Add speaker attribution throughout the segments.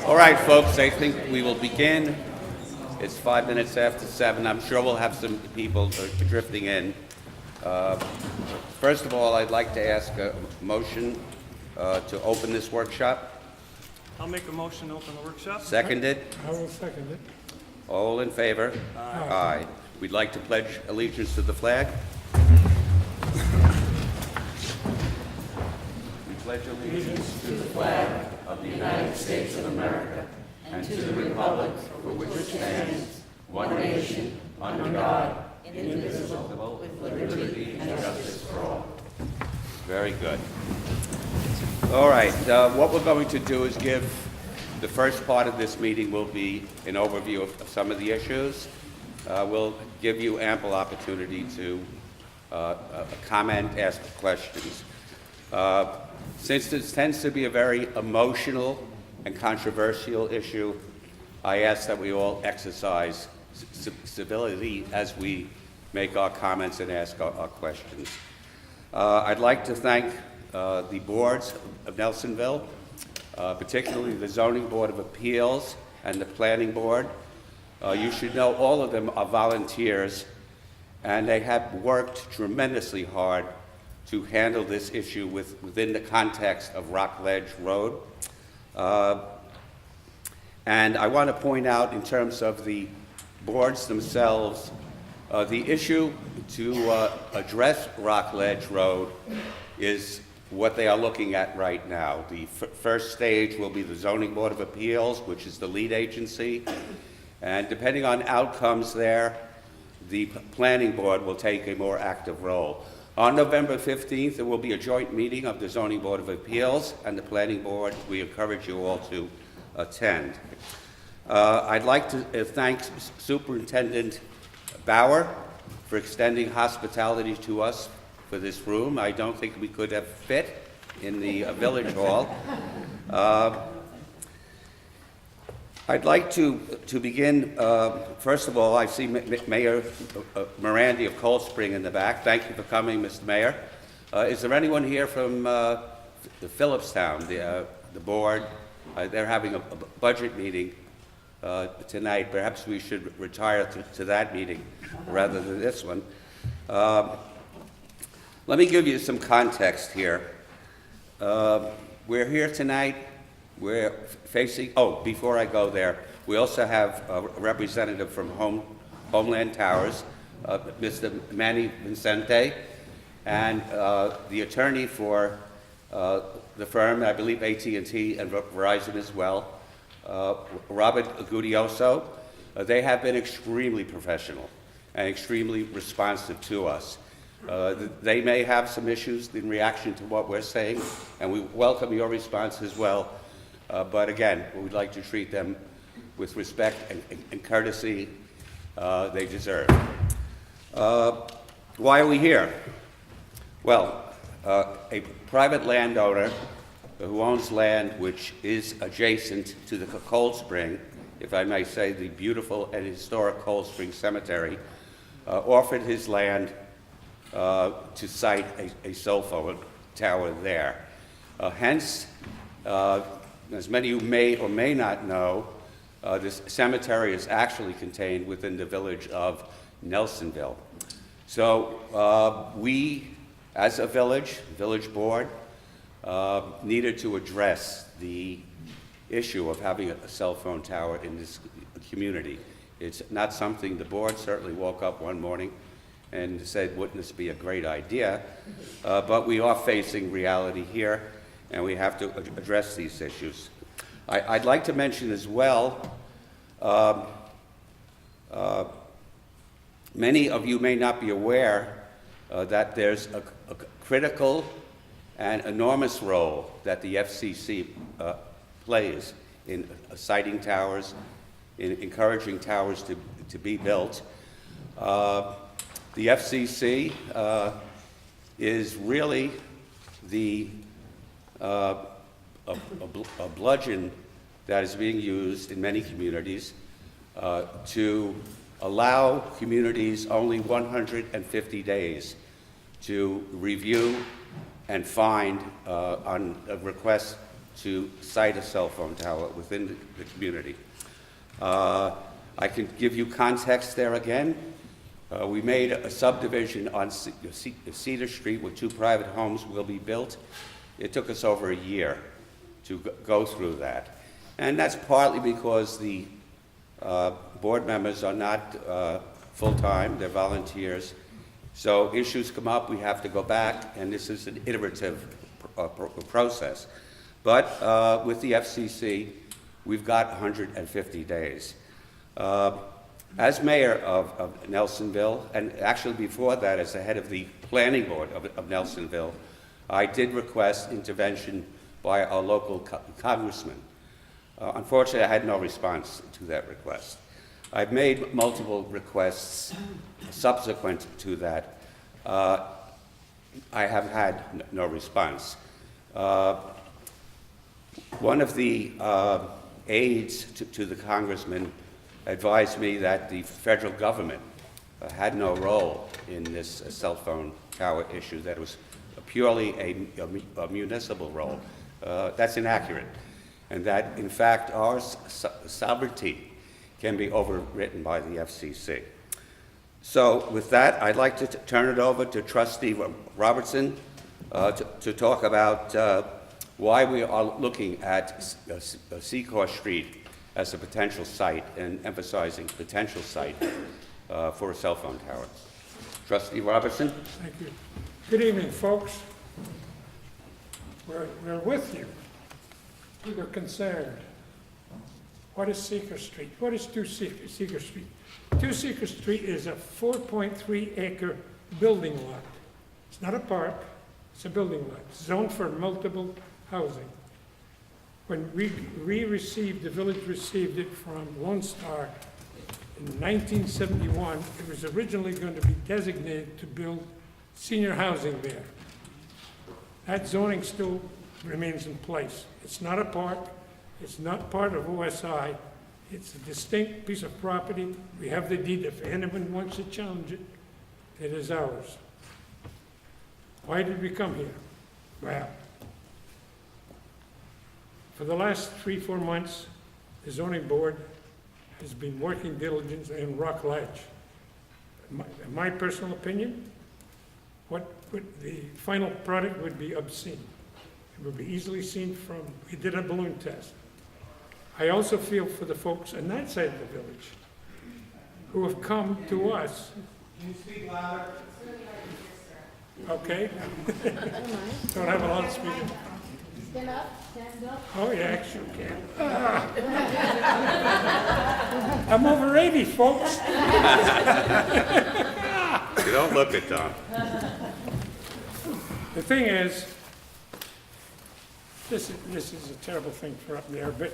Speaker 1: All right, folks, I think we will begin. It's 5 minutes after 7. I'm sure we'll have some people drifting in. First of all, I'd like to ask a motion to open this workshop.
Speaker 2: I'll make a motion to open the workshop.
Speaker 1: Seconded?
Speaker 3: I will second it.
Speaker 1: All in favor? Aye. We'd like to pledge allegiance to the flag. We pledge allegiance to the flag of the United States of America and to the republic for which it stands, one nation, under God, indivisible, with liberty and justice for all. Very good. All right, what we're going to do is give the first part of this meeting will be an overview of some of the issues. We'll give you ample opportunity to comment, ask questions. Since this tends to be a very emotional and controversial issue, I ask that we all exercise civility as we make our comments and ask our questions. I'd like to thank the boards of Nelsonville, particularly the Zoning Board of Appeals and the Planning Board. You should know all of them are volunteers, and they have worked tremendously hard to handle this issue within the context of Rockledge Road. And I want to point out, in terms of the boards themselves, the issue to address Rockledge Road is what they are looking at right now. The first stage will be the Zoning Board of Appeals, which is the lead agency, and depending on outcomes there, the Planning Board will take a more active role. On November 15th, there will be a joint meeting of the Zoning Board of Appeals and the Planning Board. We encourage you all to attend. I'd like to thank Superintendent Bauer for extending hospitality to us for this room. I don't think we could have fit in the Village Hall. I'd like to begin, first of all, I see Mayor Morandi of Cold Spring in the back. Thank you for coming, Mr. Mayor. Is there anyone here from the Phillipstown, the board? They're having a budget meeting tonight. Perhaps we should retire to that meeting rather than this one. Let me give you some context here. We're here tonight. We're facing, before I go there, we also have a representative from Homeland Towers, Mr. Manny Vincente, and the attorney for the firm, I believe AT&T and Verizon as well, Robert Gudioso. They have been extremely professional and extremely responsive to us. They may have some issues in reaction to what we're saying, and we welcome your response as well. But again, we'd like to treat them with respect and courtesy they deserve. Why are we here? Well, a private landowner who owns land which is adjacent to the Cold Spring, if I may say, the beautiful and historic Cold Spring Cemetery, offered his land to site a cell phone tower there. Hence, as many of you may or may not know, this cemetery is actually contained within the village of Nelsonville. So we, as a village board, needed to address the issue of having a cell phone tower in this community. It's not something the board certainly woke up one morning and said, wouldn't this be a great idea? But we are facing reality here, and we have to address these issues. I'd like to mention as well, many of you may not be aware that there's a critical and enormous role that the FCC plays in siting towers, in encouraging towers to be built. The FCC is really a bludgeon that is being used in many communities to allow communities only 150 days to review and find on a request
Speaker 3: to site a cell phone tower within the community. I can give you context there again. We made a subdivision on Cedar Street where 2 private homes will be built. It took us over a year to go through that. And that's partly because the board members are not full-time, they're volunteers. So issues come up, we have to go back, and this is an iterative process. But with the FCC, we've got 150 days. As mayor of Nelsonville, and actually before that as the head of the planning board of Nelsonville, I did request intervention by our local congressman. Unfortunately, I had no response to that request. I've made multiple requests subsequent to that. I have had no response. One of the aides to the congressman advised me that the federal government had no role in this cell phone tower issue, that it was purely a municipal role. That's inaccurate, and that, in fact, our sovereignty can be overwritten by the FCC. So with that, I'd like to turn it over to Trustee Robertson to talk about why we are looking at Secor Street as a potential site and emphasizing potential site for a cell phone tower. Trustee Robertson?
Speaker 4: Thank you. Good evening, folks. We're with you. We're concerned. What is Secor Street? What is 2 Secor Street? 2 Secor Street is a 4.3-acre building lot. It's not a park, it's a building lot, zoned for multiple housing. When we received, the village received it from Lone Star in 1971, it was originally going to be designated to build senior housing there. That zoning still remains in place. It's not a park, it's not part of OSI, it's a distinct piece of property. We have the deed. If anyone wants to challenge it, it is ours. Why did we come here? Well, for the last 3-4 months, the zoning board has been working diligently in Rock Ledge. In my personal opinion, the final product would be obscene. It would be easily seen from, we did a balloon test. I also feel for the folks on that side of the village who have come to us.
Speaker 5: Can you speak louder?
Speaker 4: Okay. Don't have a lot of speaking.
Speaker 6: Stand up, stand up.
Speaker 4: Oh, yeah, sure can. I'm over 80, folks.
Speaker 3: You don't look it, Tom.
Speaker 4: The thing is, this is a terrible thing for up there, but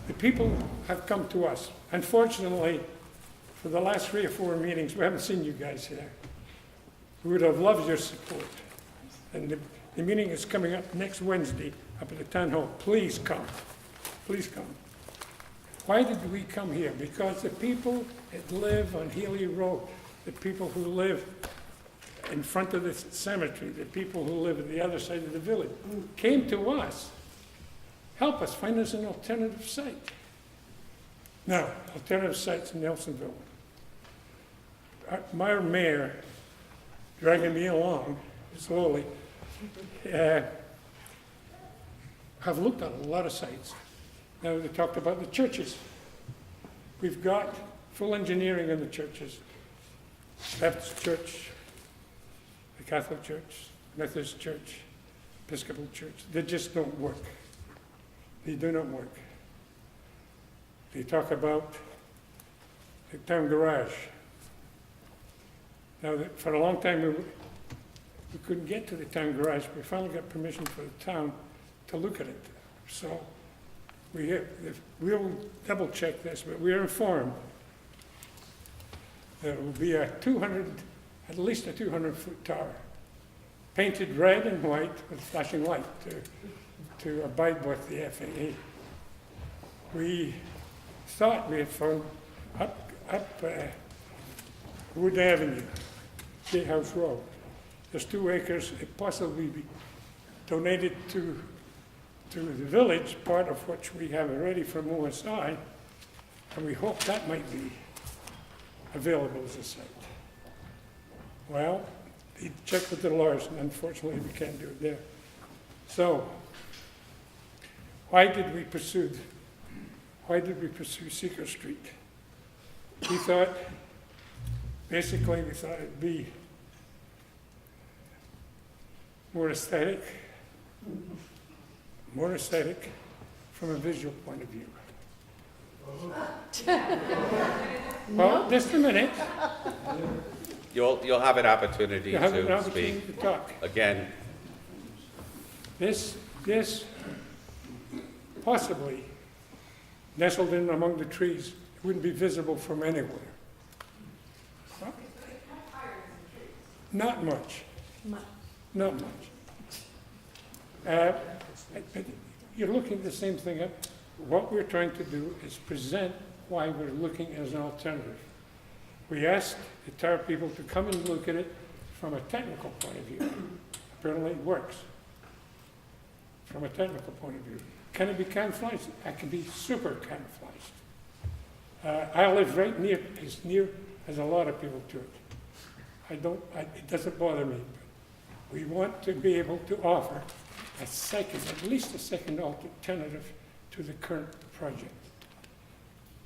Speaker 4: the people have come to us. Unfortunately, for the last 3 or 4 meetings, we haven't seen you guys here. We would have loved your support. And the meeting is coming up next Wednesday up at the town hall. Please come. Please come. Why did we come here? Because the people that live on Healy Road, the people who live in front of the cemetery, the people who live at the other side of the village, came to us. Help us, find us an alternative site. Now, alternative sites in Nelsonville. My mayor, dragging me along slowly, have looked at a lot of sites. Now they talked about the churches. We've got full engineering in the churches. Baptist Church, the Catholic Church, Methodist Church, Episcopal Church. They just don't work. They do not work. They talk about the town garage. Now, for a long time, we couldn't get to the town garage. We finally got permission for the town to look at it. So we'll double check this, but we are informed that it will be at least a 200-foot tower, painted red and white with flashing light to abide with the FAA. We thought we had found up Wood Avenue, Gatehouse Road. There's 2 acres. It possibly be donated to to the village, part of which we have already from OSI, and we hope that might be available as a site. Well, he checked with the lawyers, and unfortunately, we can't do it there. So, why did we pursue Seeker Street? We thought it'd be more aesthetic from a visual point of view. Well, just a minute.
Speaker 3: You'll have an opportunity
Speaker 4: You have an
Speaker 3: to
Speaker 4: opportunity
Speaker 3: speak.
Speaker 4: to talk.
Speaker 3: Again,
Speaker 4: This possibly nestled in among the trees, wouldn't be visible from anywhere. Huh? Not much. Not much. But you're looking at the same thing. What we're trying to do is present why we're looking as an alternative. We asked the tower people to come and look at it from a technical point of view. Apparently it works. From a technical point of view. Can it be camouflaged? It can be super camouflaged. I live right near as a lot of people to it. It doesn't bother me. But we want to be able to offer at least a second alternative to the current project.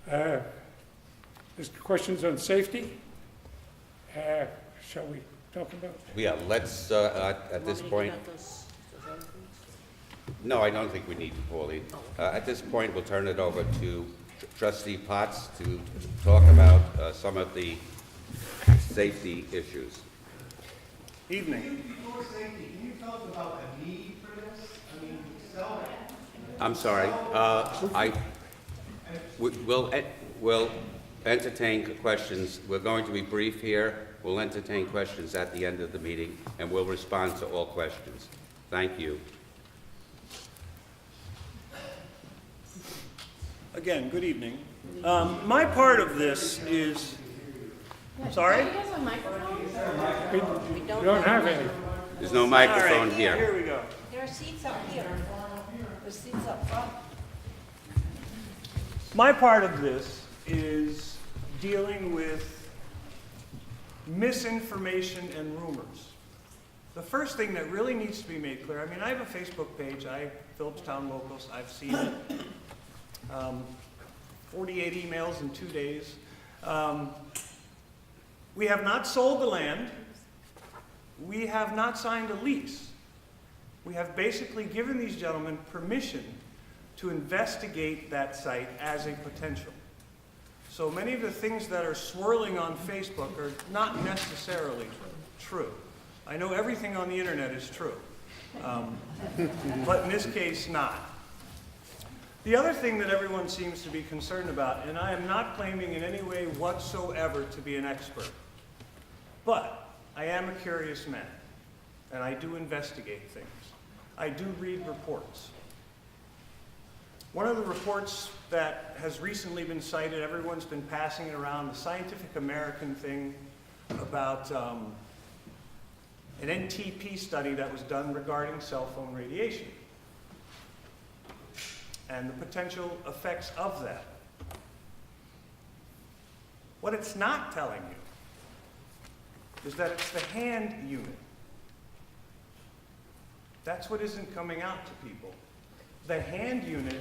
Speaker 4: There's questions on safety. Shall we talk about?
Speaker 3: yeah, let's, at this point, no, I don't think we need to, Pauline. At this point, we'll turn it over to Trustee Potts to talk about some of the safety issues.
Speaker 2: Evening.
Speaker 5: Before safety, can you tell us about the need for this? I mean,
Speaker 3: I'm sorry. We'll entertain questions. We're going to be brief here. We'll entertain questions at the end of the meeting, and we'll respond to all questions. Thank you.
Speaker 2: Again, good evening. My part of this is, sorry?
Speaker 6: Do you guys have microphones?
Speaker 4: We don't have any.
Speaker 3: There's no
Speaker 2: All
Speaker 3: microphone
Speaker 2: right,
Speaker 3: here.
Speaker 2: here we go.
Speaker 1: There are seats up here. There's seats up front.
Speaker 2: My part of this is dealing with misinformation and rumors. The first thing that really needs to be made clear, I mean, I have a Facebook page, Phillipstown Locals, I've seen it. 48 emails in 2 days. We have not sold the land. We have not signed a lease. We have basically given these gentlemen permission to investigate that site as a potential. So many of the things that are swirling on Facebook are not necessarily true. I know everything on the internet is true, but in this case, not. The other thing that everyone seems to be concerned about, and I am not claiming in any way whatsoever to be an expert, but I am a curious man, and I do investigate things. I do read reports. One of the reports that has recently been cited, everyone's been passing it around, the Scientific American thing about an NTP study that was done regarding cell phone radiation and the potential effects of that. What it's not telling you is that it's the hand unit. That's what isn't coming out to people. The hand unit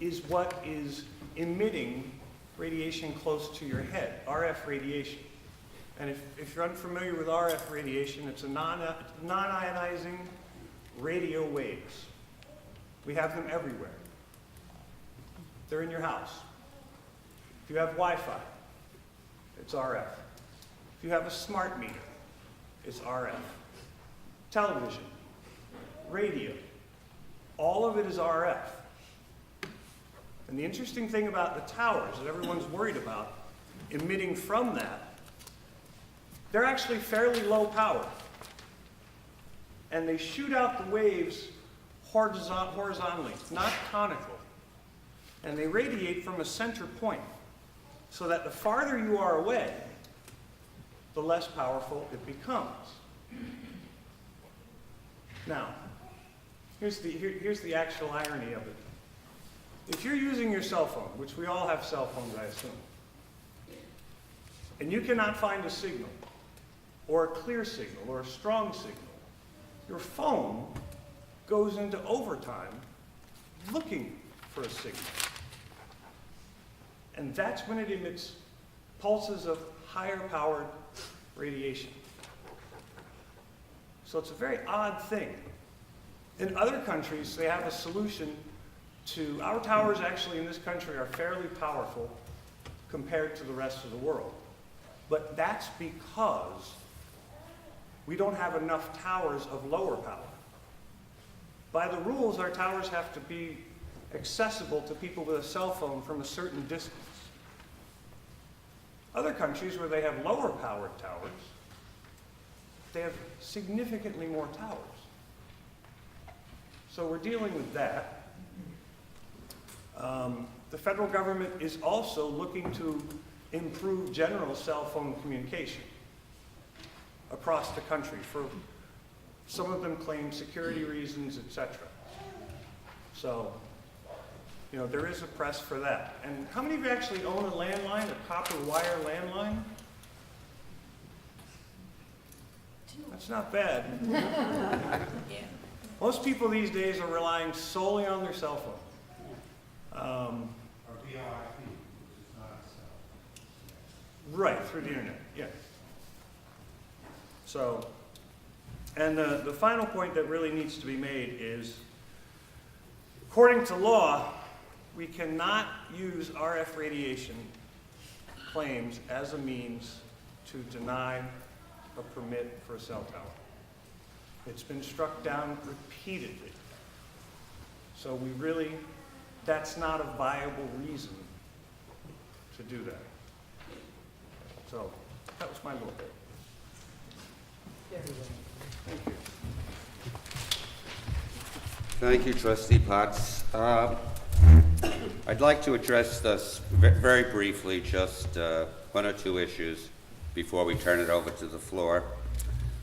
Speaker 2: is what is emitting radiation close to your head, RF radiation. And if you're unfamiliar with RF radiation, it's a non-ionizing radio waves. We have them everywhere. They're in your house. If you have Wi-Fi, it's RF. If you have a smart meter, it's RF. Television, radio, all of it is RF. And the interesting thing about the towers that everyone's worried about emitting from that, they're actually fairly low power. And they shoot out the waves horizontally, not conical. And they radiate from a center point, so that the farther you are away, the less powerful it becomes. Now, Here's the actual irony of it. If you're using your cell phone, which we all have cell phones, I assume, and you cannot find a signal, or a clear signal, or a strong signal, your phone goes into overtime looking for a signal. And that's when it emits pulses of higher powered radiation. So it's a very odd thing. In other countries, they have a solution to, our towers actually in this country are fairly powerful compared to the rest of the world. But that's because we don't have enough towers of lower power. By the rules, our towers have to be accessible to people with a cell phone from a certain distance. Other countries where they have lower powered towers, they have significantly more towers. So we're dealing with that. The federal government is also looking to improve general cell phone communication across the country. For some of them claim security reasons, etc. So, you know, there is a press for that. And how many of you actually own a landline, a copper wire landline? That's not bad. Most people these days are relying solely on their cell phone.
Speaker 5: Or VRP, which is not a cell.
Speaker 2: Right, through the internet, yeah. So, and the final point that really needs to be made is, according to law, we cannot use RF radiation claims as a means to deny a permit for a cell tower. It's been struck down repeatedly. So we really, that's not a viable reason to do that. So that was my little bit. Thank you.
Speaker 3: Thank you, Trustee Potts. I'd like to address this very briefly, just one or two issues before we turn it over to the floor.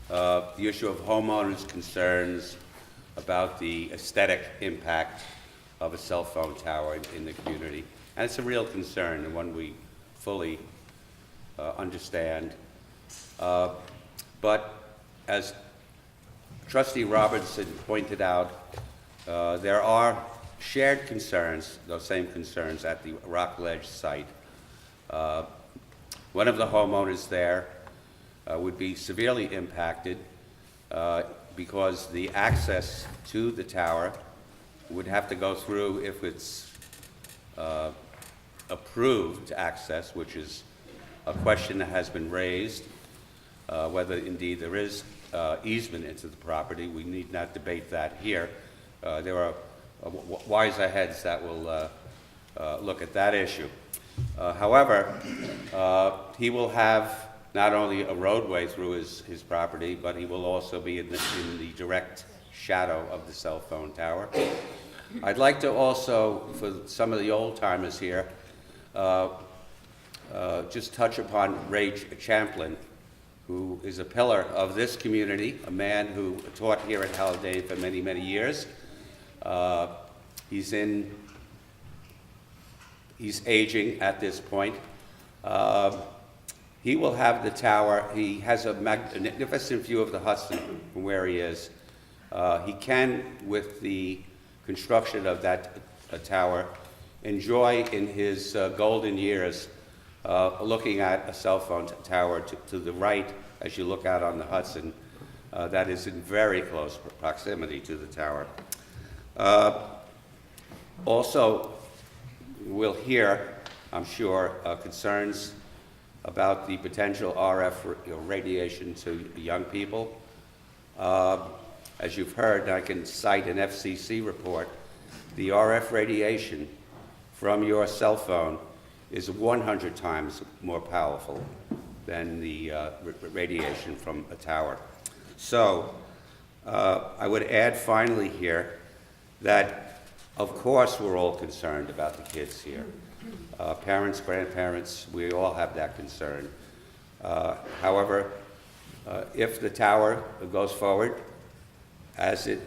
Speaker 3: The issue of homeowners' concerns about the aesthetic impact of a cell phone tower in the community. And it's a real concern, and one we fully understand. But as Trustee Robertson pointed out, there are shared concerns, those same concerns at the Rockledge site. One of the homeowners there would be severely impacted because the access to the tower would have to go through, if it's approved access, which is a question that has been raised, whether indeed there is easement into the property. We need not debate that here. There are wiser heads that will look at that issue. However, he will have not only a roadway through his property, but he will also be in the direct shadow of the cell phone tower. I'd like to also, for some of the old-timers here, just touch upon Ray Champlin, who is a pillar of this community, a man who taught here at Haldane for many, many years. He's aging at this point. He will have the tower. He has a magnificent view of the Hudson from where he is. He can, with the construction of that tower, enjoy in his golden years looking at a cell phone tower to the right as you look out on the Hudson that is in very close proximity to the tower. Also, we'll hear, I'm sure, concerns about the potential RF radiation to young people. As you've heard, I can cite an FCC report. The RF radiation from your cell phone is 100 times more powerful than the radiation from a tower. So I would add finally here that, of course, we're all concerned about the kids here. Parents, grandparents, we all have that concern. However, if the tower goes forward, as it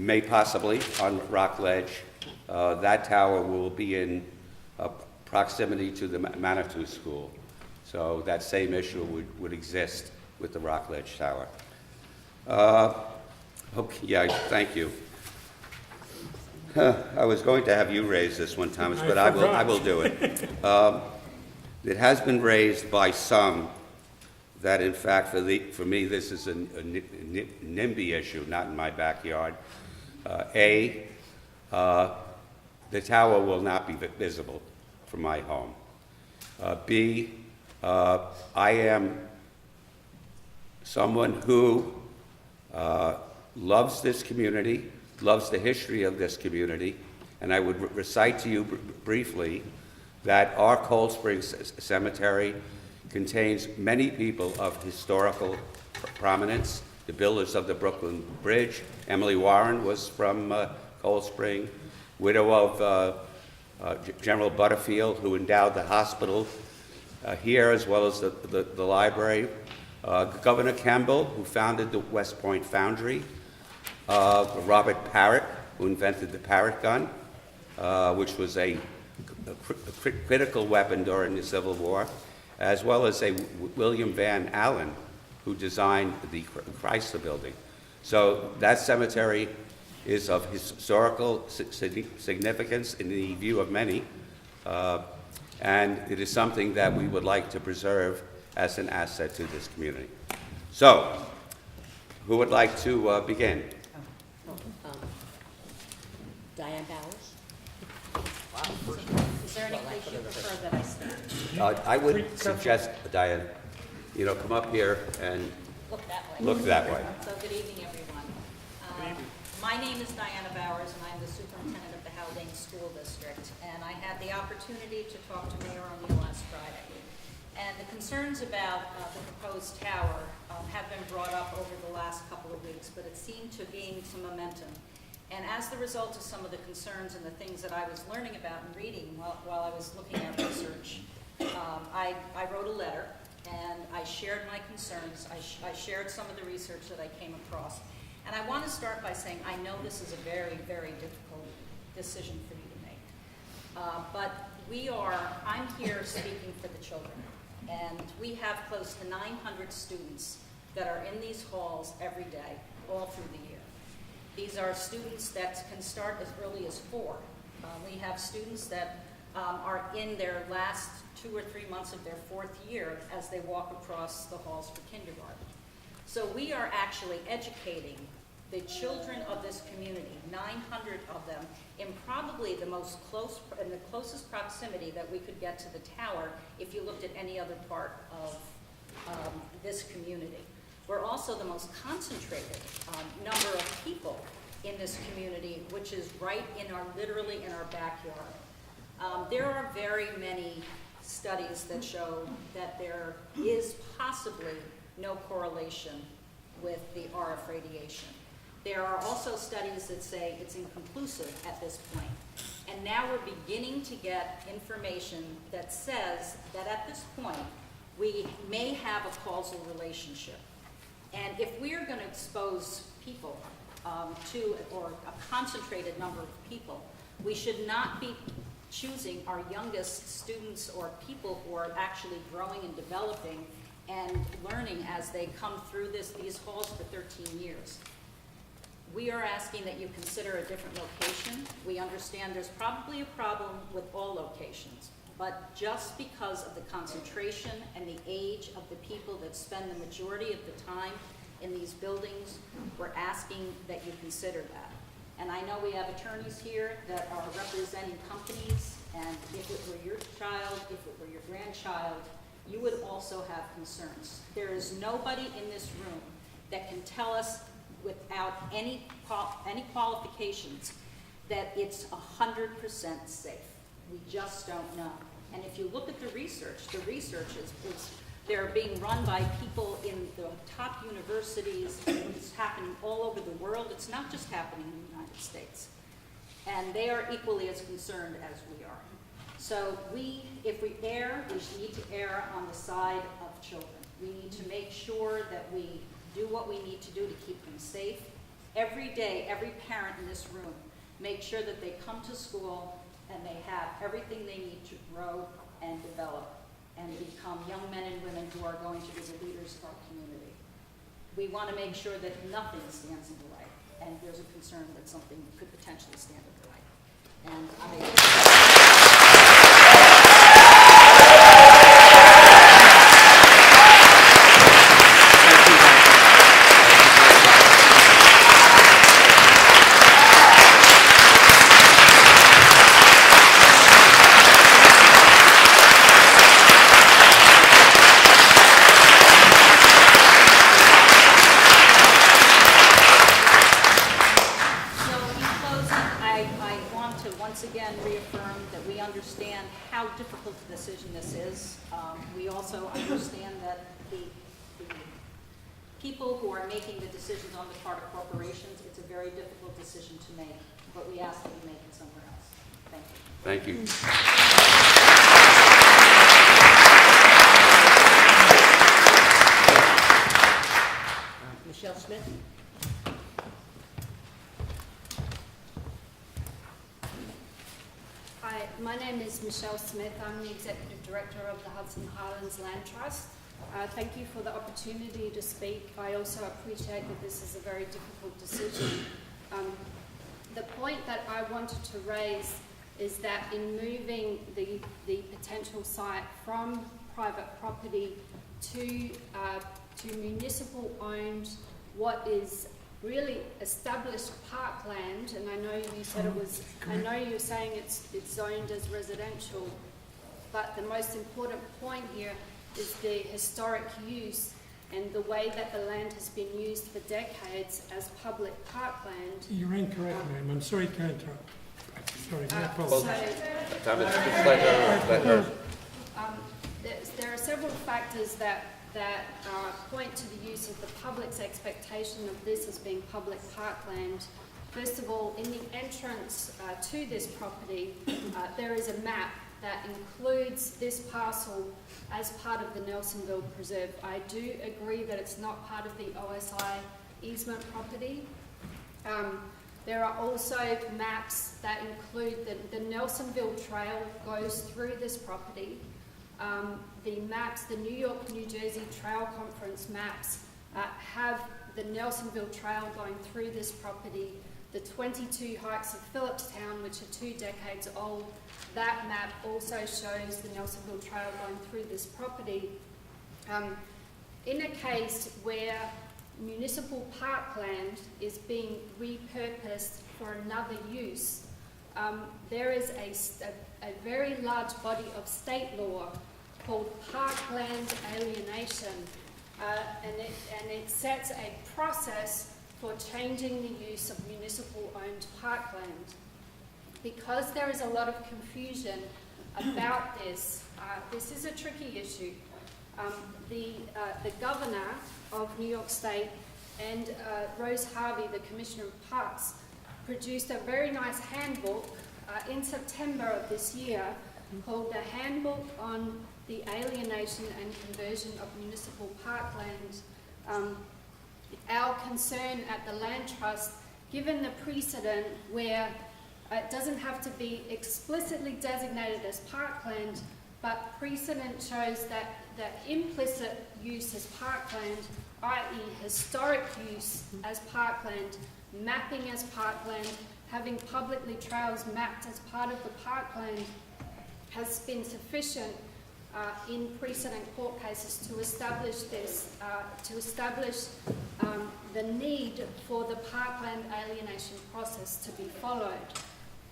Speaker 3: may possibly on Rockledge. That tower will be in proximity to the Manitou School. So that same issue would exist with the Rockledge Tower. Okay, yeah, thank you. I was going to have you raise this one, Thomas, but I will do it. It has been raised by some that, in fact, for me, this is a NIMBY issue, not in my backyard. The tower will not be visible from my home. B, I am someone who loves this community, loves the history of this community, and I would recite to you briefly that our Cold Springs Cemetery contains many people of historical prominence. The builders of the Brooklyn Bridge, Emily Warren was from Cold Spring, widow of General Butterfield, who endowed the hospital here as well as the library. Governor Campbell, who founded the West Point Foundry. Robert Parrott, who invented the Parrott gun, which was a critical weapon during the Civil War, as well as William Van Allen, who designed the Chrysler Building. So that cemetery is of historical significance in the view of many, and it is something that we would like to preserve as an asset to this community. So, who would like to begin?
Speaker 7: Diane Bowers. Is there any place you prefer that I stand?
Speaker 3: I would suggest, Diane, come up here and
Speaker 7: Look that way.
Speaker 3: look that way.
Speaker 7: So good evening, everyone. My name is Diana Bowers, and I'm the superintendent of the Haldane School District. And I had the opportunity to talk to Mayor O'Neill last Friday. And the concerns about the proposed tower have been brought up over the last couple of weeks, but it seemed to gain some momentum. And as the result of some of the concerns and the things that I was learning about and reading while I was looking at research, I wrote a letter and I shared my concerns. I shared some of the research that I came across. And I want to start by saying I know this is a very, very difficult decision for you to make. But I'm here speaking for the children. And we have close to 900 students that are in these halls every day, all through the year. These are students that can start as early as 4. We have students that are in their last 2 or 3 months of their 4th year as they walk across the halls for kindergarten. So we are actually educating the children of this community, 900 of them, in probably the closest proximity that we could get to the tower if you looked at any other part of this community. We're also the most concentrated number of people in this community, which is literally in our backyard. There are very many studies that show that there is possibly no correlation with the RF radiation. There are also studies that say it's inconclusive at this point. And now we're beginning to get information that says that at this point, we may have a causal relationship. And if we are going to expose people or a concentrated number of people, we should not be choosing our youngest students or people who are actually growing and developing and learning as they come through these halls for 13 years. We are asking that you consider a different location. We understand there's probably a problem with all locations, but just because of the concentration and the age of the people that spend the majority of the time in these buildings, we're asking that you consider that. And I know we have attorneys here that are representing companies, and if it were your child, if it were your grandchild, you would also have concerns. There is nobody in this room that can tell us without any qualifications that it's 100% safe. We just don't know. And if you look at the research is they're being run by people in the top universities. It's happening all over the world. It's not just happening in the United States. And they are equally as concerned as we are. So if we err, we need to err on the side of children. We need to make sure that we do what we need to do to keep them safe. every day, every parent in this room, make sure that they come to school and they have everything they need to grow and develop and become young men and women who are going to be the leaders of our community. We want to make sure that nothing stands in the way, and there's a concern that something could potentially stand in the way. And once again reaffirm that we understand how difficult a decision this is. We also understand that the people who are making the decisions on the part of corporations, it's a very difficult decision to make, but we ask that you make it somewhere else. Thank you.
Speaker 3: Thank you.
Speaker 1: Michelle Smith?
Speaker 6: Hi, my name is Michelle Smith. I'm the Executive Director of the Hudson Highlands Land Trust. Thank you for the opportunity to speak. I also appreciate that this is a very difficult decision. The point that I wanted to raise is that in moving the potential site from private property to municipal-owned, what is really established parkland, and I know you said it was, I know you're saying it's zoned as residential, but the most important point here is the historic use and the way that the land has been used for decades as public parkland.
Speaker 4: You're incorrect, ma'am. I'm sorry to interrupt. Sorry, my
Speaker 3: Well,
Speaker 4: apologies.
Speaker 3: Thomas, just let her.
Speaker 6: There are several factors that point to the use of the public's expectation of this as being public parkland. First of all, in the entrance to this property, there is a map that includes this parcel as part of the Nelsonville Preserve. I do agree that it's not part of the OSI easement property. There are also maps that include the Nelsonville Trail goes through this property. The maps, the New York, New Jersey Trail Conference maps have the Nelsonville Trail going through this property. The 22 hikes of Phillipstown, which are 2 decades old, that map also shows the Nelsonville Trail going through this property. In a case where municipal parkland is being repurposed for another use, there is a very large body of state law called Parkland Alienation, and it sets a process for changing the use of municipal-owned parkland. Because there is a lot of confusion about this, this is a tricky issue. The governor of New York State and Rose Harvey, the Commissioner of Parks, produced a very nice handbook in September of this year called the Handbook on the Alienation and Conversion of Municipal Parkland. Our concern at the Land Trust, given the precedent where it doesn't have to be explicitly designated as parkland, but precedent shows that implicit use as parkland, i.e. historic use as parkland, mapping as parkland, having publicly trails mapped as part of the parkland, has been sufficient in precedent court cases to establish this, the need for the parkland alienation process to be followed.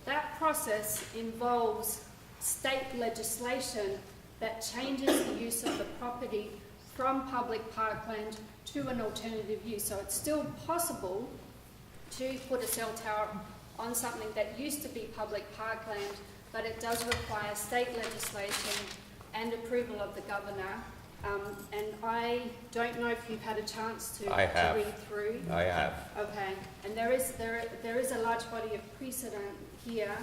Speaker 6: That process involves state legislation that changes the use of the property from public parkland to an alternative use. So it's still possible to put a cell tower on something that used to be public parkland, but it does require state legislation and approval of the governor. And I don't know if you've had a chance to read through.
Speaker 3: I have.
Speaker 6: Okay, and there is a large body of precedent here.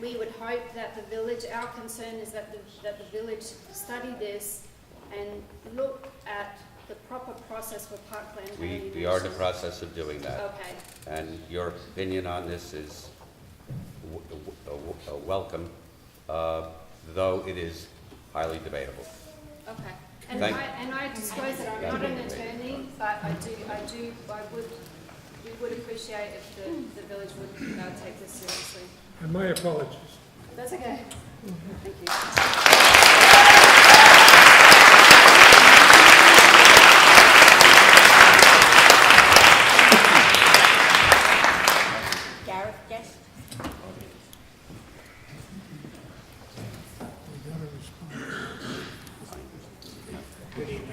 Speaker 6: We would hope that the village, our concern is that the village study this and look at the proper process for parkland
Speaker 3: We
Speaker 6: alienation?
Speaker 3: are in the process of doing that.
Speaker 6: Okay,
Speaker 3: And your opinion on this is welcome, though it is highly debatable.
Speaker 6: okay. And
Speaker 3: Thank-
Speaker 6: I disclose that I'm not an attorney, but we would appreciate if the village would take this seriously.
Speaker 4: And my apologies.
Speaker 6: That's okay. Thank you.
Speaker 7: Gareth, yes?
Speaker 8: Good evening.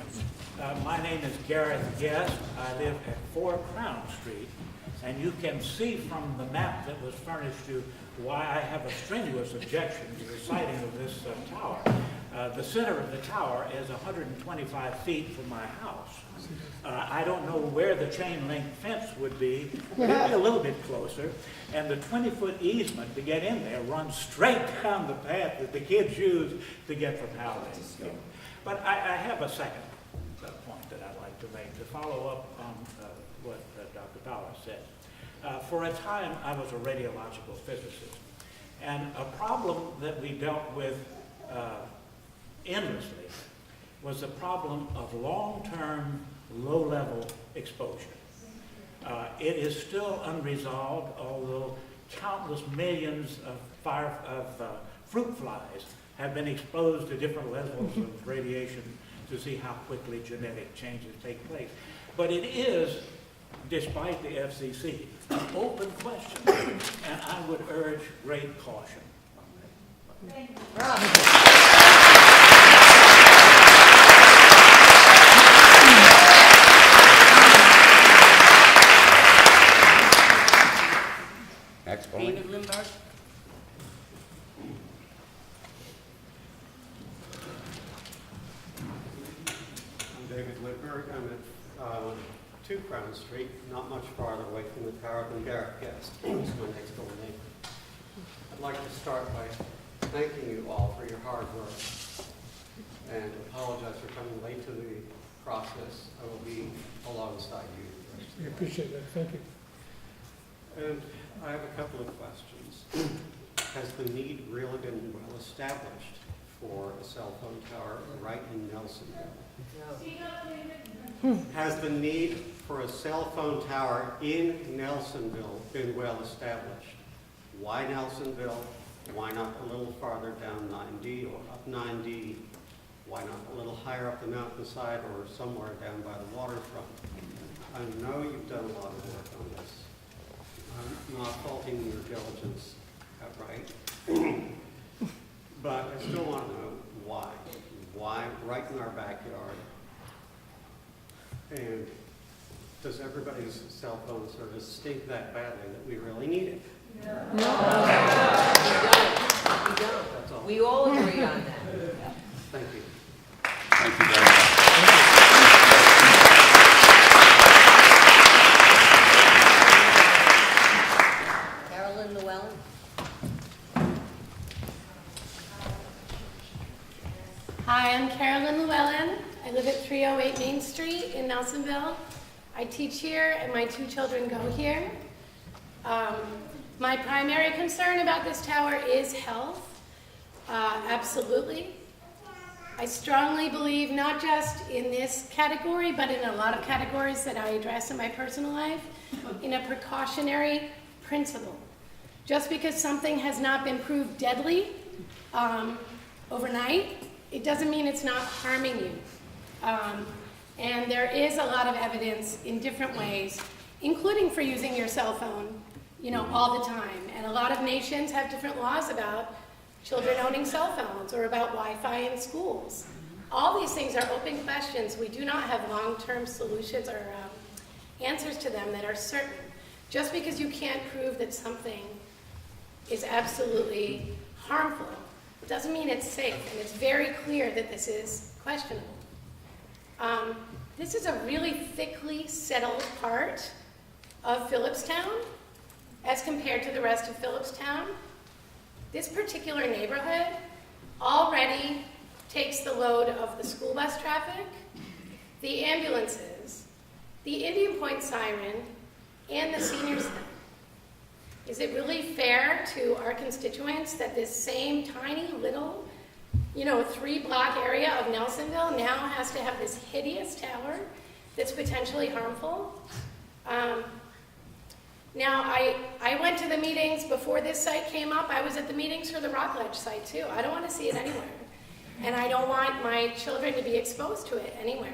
Speaker 8: My name is Gareth Guest. I live at 4 Crown Street, and you can see from the map that was furnished you why I have a strenuous objection to the siting of this tower. The center of the tower is 125 feet from my house. I don't know where the chain link fence would be, but it'd be a little bit closer. And the 20-foot easement to get in there runs straight down the path that the kids use to get from Haldane. But I have a second point that I'd like to make to follow up on what Dr. Powers said. For a time, I was a radiological physicist. And a problem that we dealt with endlessly was the problem of long-term, low-level exposure. It is still unresolved, although countless millions of fruit flies have been exposed to different levels of radiation to see how quickly genetic changes take place. But it is, despite the FCC, an open question, and I would urge great caution.
Speaker 3: Next point.
Speaker 1: David Lindbergh?
Speaker 5: I'm David Lindbergh. I'm at 2 Crown Street, not much farther away from the tower than Gareth Guest, who's my next door neighbor. I'd like to start by thanking you all for your hard work and apologize for coming late to the process. I will be alongside you.
Speaker 4: I appreciate that. Thank you.
Speaker 5: And I have a couple of questions. Has the need really been well established for a cell phone tower right in Nelsonville? Has the need for a cell phone tower in Nelsonville been well established? Why Nelsonville? Why not a little farther down 9D or up 9D? Why not a little higher up the mountainside or somewhere down by the waterfront? I know you've done a lot of work on this. I'm not faulting your diligence outright. But I still want to know why. Why right in our backyard? And does everybody's cell phone service stink that badly that we really need it?
Speaker 1: We don't.
Speaker 5: That's all.
Speaker 1: We all agree on that.
Speaker 5: Thank you.
Speaker 3: Thank you very much.
Speaker 1: Carolyn Llewellyn?
Speaker 9: Hi, I'm Carolyn Llewellyn. I live at 308 Main Street in Nelsonville. I teach here and my 2 children go here. My primary concern about this tower is health. Absolutely. I strongly believe not just in this category, but in a lot of categories that I address in my personal life, in a precautionary principle. Just because something has not been proved deadly overnight, it doesn't mean it's not harming you. And there is a lot of evidence in different ways, including for using your cell phone, all the time. And a lot of nations have different laws about children owning cell phones or about Wi-Fi in schools. All these things are open questions. We do not have long-term solutions or answers to them that are certain. Just because you can't prove that something is absolutely harmful doesn't mean it's safe, and it's very clear that this is questionable. This is a really thickly settled part of Phillipstown as compared to the rest of Phillipstown. This particular neighborhood already takes the load of the school bus traffic the ambulances, the Indian Point siren, and the senior center. Is it really fair to our constituents that this same tiny little, 3-block area of Nelsonville now has to have this hideous tower that's potentially harmful? Now, I went to the meetings before this site came up. I was at the meetings for the Rockledge site too. I don't want to see it anywhere. And I don't want my children to be exposed to it anywhere.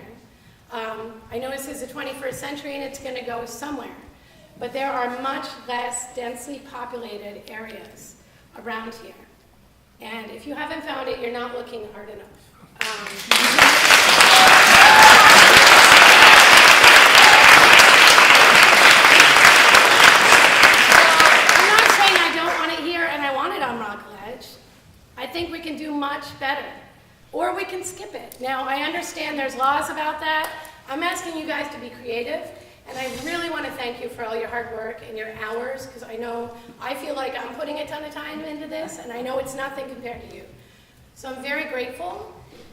Speaker 9: I know this is the 21st century and it's going to go somewhere. But there are much less densely populated areas around here. And if you haven't found it, you're not looking hard enough. I'm not saying I don't want it here and I want it on Rockledge. I think we can do much better. Or we can skip it. Now, I understand there's laws about that. I'm asking you guys to be creative. And I really want to thank you for all your hard work and your hours, because I feel like I'm putting a ton of time into this, and I know it's nothing compared to you. So I'm very grateful,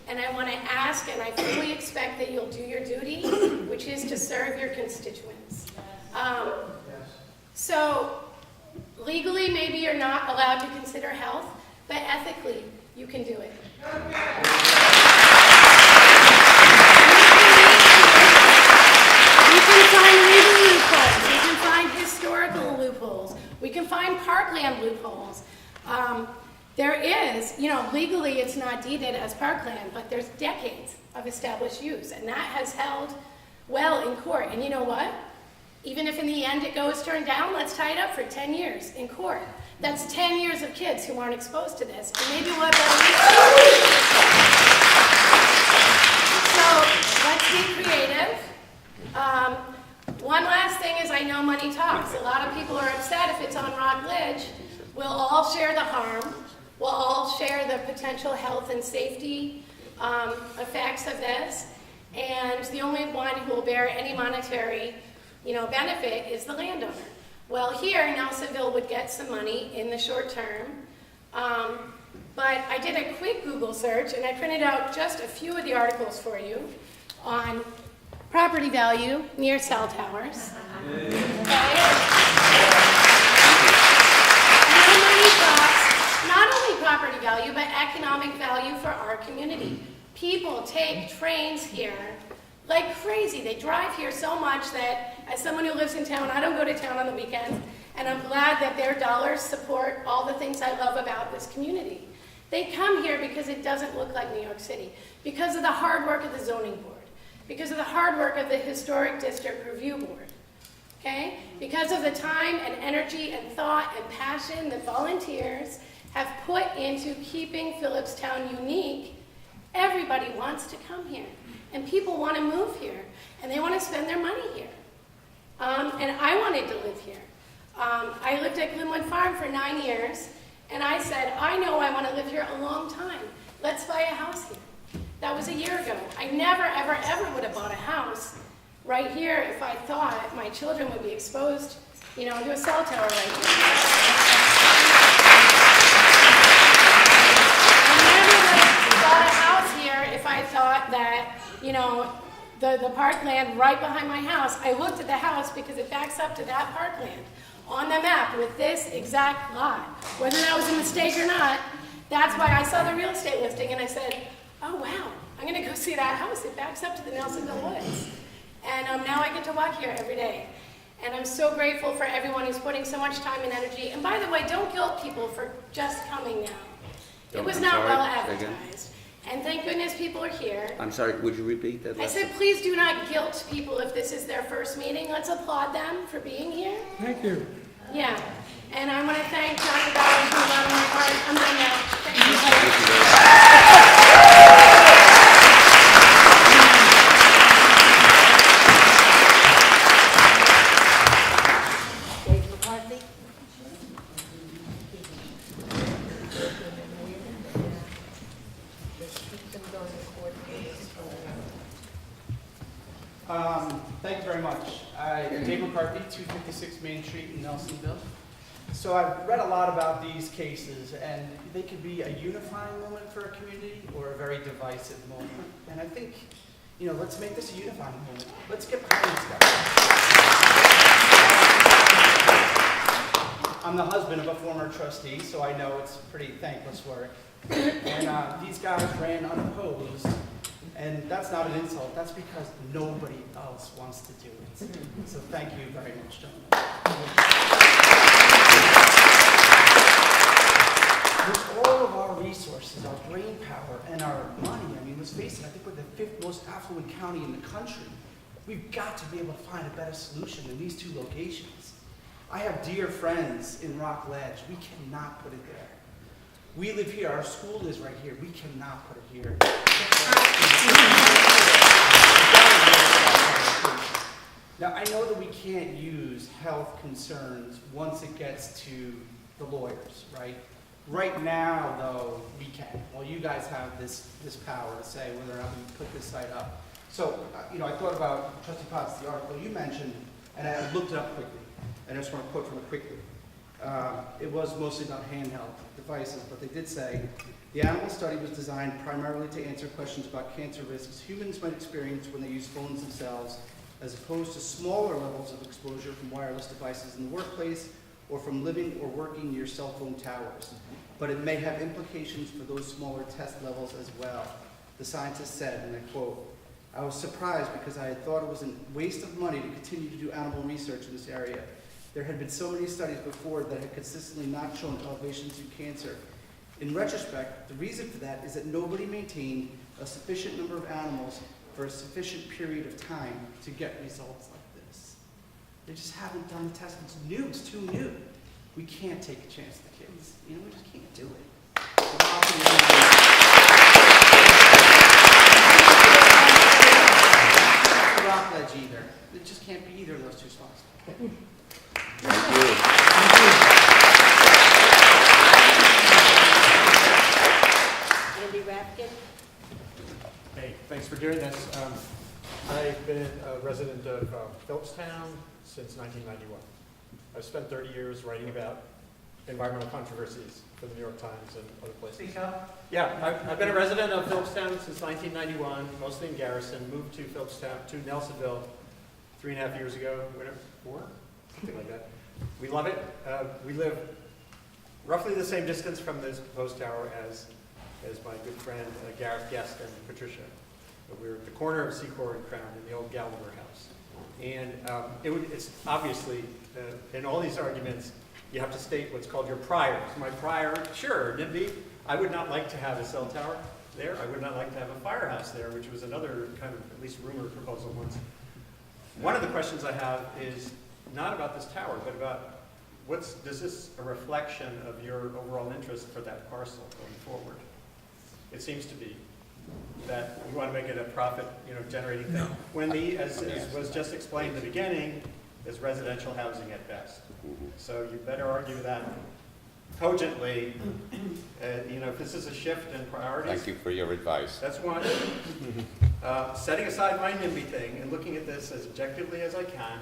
Speaker 9: and I want to ask, and I fully expect that you'll do your duty, which is to serve your constituents. So legally, maybe you're not allowed to consider health, but ethically, you can do it. We can find legal loopholes. We can find historical loopholes. We can find parkland loopholes. There is, legally it's not deeded as parkland, but there's decades of established use, and that has held well in court. And you know what? Even if in the end it goes turned down, let's tie it up for 10 years in court. That's 10 years of kids who aren't exposed to this, and maybe we'll have better. So let's be creative. One last thing is, I know money talks. A lot of people are upset if it's on Rockledge. We'll all share the harm. We'll all share the potential health and safety effects of this. And the only one who will bear any monetary, benefit is the landowner. Well, here, Nelsonville would get some money in the short term. But I did a quick Google search, and I printed out just a few of the articles for you on property value near cell towers. Okay? And money talks, not only property value, but economic value for our community. People take trains here like crazy. They drive here so much that, as someone who lives in town, I don't go to town on the weekends, and I'm glad that their dollars support all the things I love about this community. They come here because it doesn't look like New York City, because of the hard work of the zoning board, because of the hard work of the Historic District Review Board, okay? Because of the time and energy and thought and passion that volunteers have put into keeping Phillipstown unique. Everybody wants to come here, and people want to move here, and they want to spend their money here. And I wanted to live here. I lived at Glenwood Farm for 9 years, and I said, I know I want to live here a long time. Let's buy a house here. That was a year ago. I never, ever, ever would have bought a house right here if I thought my children would be exposed, to a cell tower right here. I never would have bought a house here if I thought that, the parkland right behind my house, I looked at the house because it backs up to that parkland on the map with this exact lot. Whether that was a mistake or not, that's why I saw the real estate listing and I said, oh wow, I'm gonna go see that house. It backs up to the Nelsonville woods. And now I get to walk here every day. And I'm so grateful for everyone who's putting so much time and energy. And by the way, don't guilt people for just coming now. It was not well advertised. And thank goodness people are here.
Speaker 3: I'm sorry, would you repeat that?
Speaker 9: I said, please do not guilt people if this is their first meeting. Let's applaud them for being here.
Speaker 4: Thank you.
Speaker 9: Yeah. And I want to thank Dr. Bowers for allowing my part. I'm done now. Thank you.
Speaker 10: Thank you very much. Dave McCarthy, 256 Main Street in Nelsonville. So I've read a lot about these cases, and they could be a unifying moment for a community or a very divisive moment. And I think, let's make this a unifying moment. Let's get behind these guys. I'm the husband of a former trustee, so I know it's pretty thankless work. And these guys ran unopposed, and that's not an insult. That's because nobody else wants to do it. So thank you very much, gentlemen. With all of our resources, our brain power, and our money, I mean, let's face it, I think we're the 5th most affluent county in the country. We've got to be able to find a better solution than these 2 locations. I have dear friends in Rock Ledge. We cannot put it there. We live here. Our school is right here. We cannot put it here. Now, I know that we can't use health concerns once it gets to the lawyers, right? Right now, though, we can. Well, you guys have this power to say whether or not we put this site up. So, I thought about, Trustee Potts, the article you mentioned, and I looked it up quickly. And I just want to quote from it quickly. It was mostly about handheld devices, but they did say, the animal study was designed primarily to answer questions about cancer risks humans might experience when they use phones themselves, as opposed to smaller levels of exposure from wireless devices in the workplace or from living or working near cell phone towers. But it may have implications for those smaller test levels as well. The scientist said, and I quote, I was surprised because I had thought it was a waste of money to continue to do animal research in this area. There had been so many studies before that had consistently not shown elevations in cancer. In retrospect, the reason for that is that nobody maintained a sufficient number of animals for a sufficient period of time to get results like this. They just haven't done the testing. It's new. It's too new. We can't take a chance with the kids. We just can't do it. Rock Ledge either. It just can't be either of those 2 spots.
Speaker 3: Thank you.
Speaker 7: Andy Rapkin?
Speaker 11: Hey, thanks for doing this. I've been a resident of Phillipstown since 1991. I've spent 30 years writing about environmental controversies for the New York Times and other places.
Speaker 10: Speak up.
Speaker 11: Yeah, I've been a resident of Phillipstown since 1991, mostly in Garrison. Moved to Phillipstown, to Nelsonville 3.5 years ago, whatever, 4? Something like that. We love it. We live roughly the same distance from this proposed tower as my good friend Gareth Guest and Patricia. We're at the corner of Secor and Crown in the old Gallagher house. And it's obviously, in all these arguments, you have to state what's called your priors. My prior, sure, NIMBY, I would not like to have a cell tower there. I would not like to have a firehouse there, which was another kind of, at least rumored proposal once. One of the questions I have is not about this tower, but about is this a reflection of your overall interest for that parcel going forward? It seems to be that you want to make it a profit, generating thing. When as was just explained in the beginning, is residential housing at best. So you better argue that cogently. If this is a shift in priorities.
Speaker 3: Thank you for your advice.
Speaker 11: That's one. Setting aside my NIMBY thing and looking at this as objectively as I can,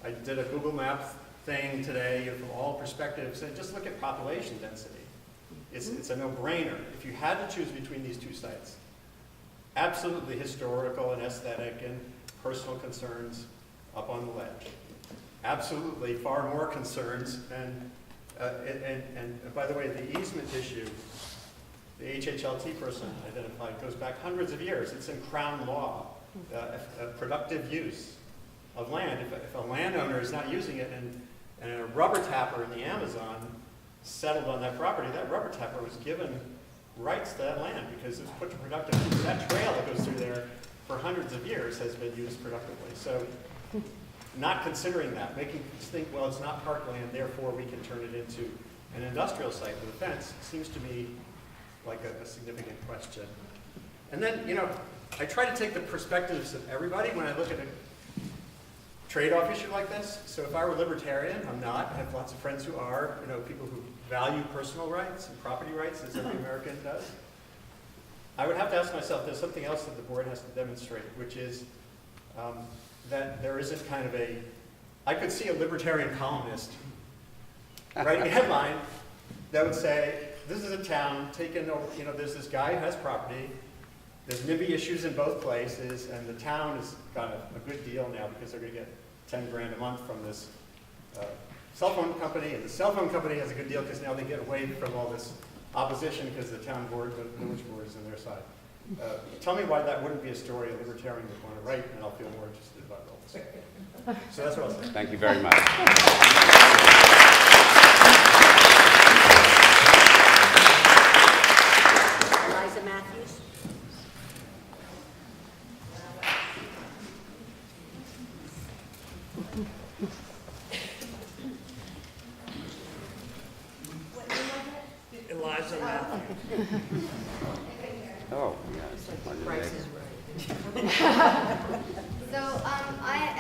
Speaker 11: I did a Google Maps thing today from all perspectives, and just look at population density. It's a no-brainer. If you had to choose between these 2 sites, absolutely historical and aesthetic and personal concerns up on the ledge. Absolutely far more concerns, and by the way, the easement issue, the HHLT person identified, goes back hundreds of years. It's in Crown law, a productive use of land. If a landowner is not using it and a rubber tapper in the Amazon settled on that property, that rubber tapper was given rights to that land because it was put to productive use. That trail that goes through there for hundreds of years has been used productively. So not considering that, making us think, well, it's not parkland, therefore we can turn it into an industrial site with a fence, seems to me like a significant question. And then, I try to take the perspectives of everybody when I look at a trade-off issue like this. So if I were libertarian, I'm not. I have lots of friends who are, people who value personal rights and property rights, as every American does. I would have to ask myself, there's something else that the board has to demonstrate, which is that there isn't kind of I could see a libertarian columnist writing a headline that would say, this is a town taken over, there's this guy who has property, There's NIMBY issues in both places, and the town has got a good deal now because they're going to get 10 grand a month from this cell phone company, and the cell phone company has a good deal because now they get away from all this opposition because the town board, the village board is on their side. Tell me why that wouldn't be a story a libertarian would want to write, and I'll feel more interested about all this. So that's what I'll say.
Speaker 3: Thank you very much.
Speaker 7: Eliza Matthews.
Speaker 2: Eliza Matthews.
Speaker 3: Oh, yes.
Speaker 1: So,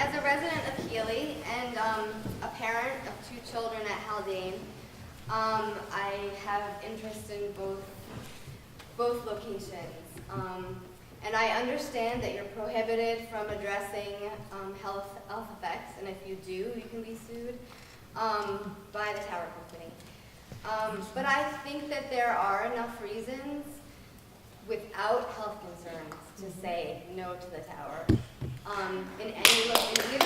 Speaker 1: as a resident of Healy and a parent of 2 children at Haldane, I have interest in both locations. And I understand that you're prohibited from addressing health effects, and if you do, you can be sued by the tower company. But I think that there are enough reasons without health concerns to say no to the tower in either location.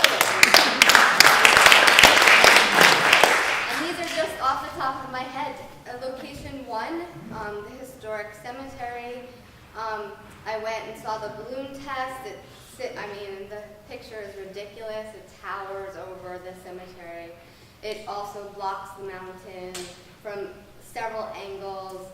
Speaker 1: And these are just off the top of my head. Location 1, the historic cemetery. I went and saw the balloon test. The picture is ridiculous. It towers over the cemetery. It also blocks the mountain from several angles.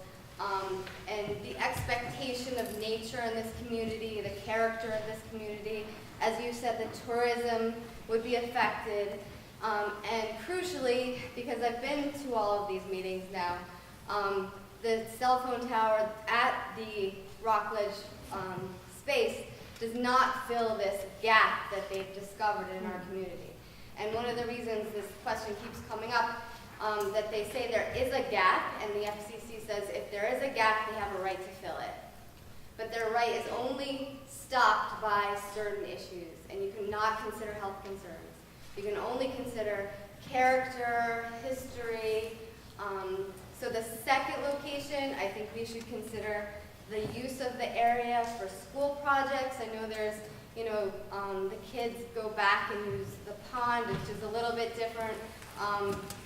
Speaker 1: And the expectation of nature in this community, the character of this community, as you said, the tourism would be affected. And crucially, because I've been to all of these meetings now, the cell phone tower at the Rockledge space does not fill this gap that they've discovered in our community. And one of the reasons this question keeps coming up, that they say there is a gap, and the FCC says if there is a gap, they have a right to fill it. But their right is only stopped by certain issues, and you cannot consider health concerns. You can only consider character, history. So the second location, I think we should consider the use of the area for school projects. I know there's, the kids go back and use the pond, which is a little bit different.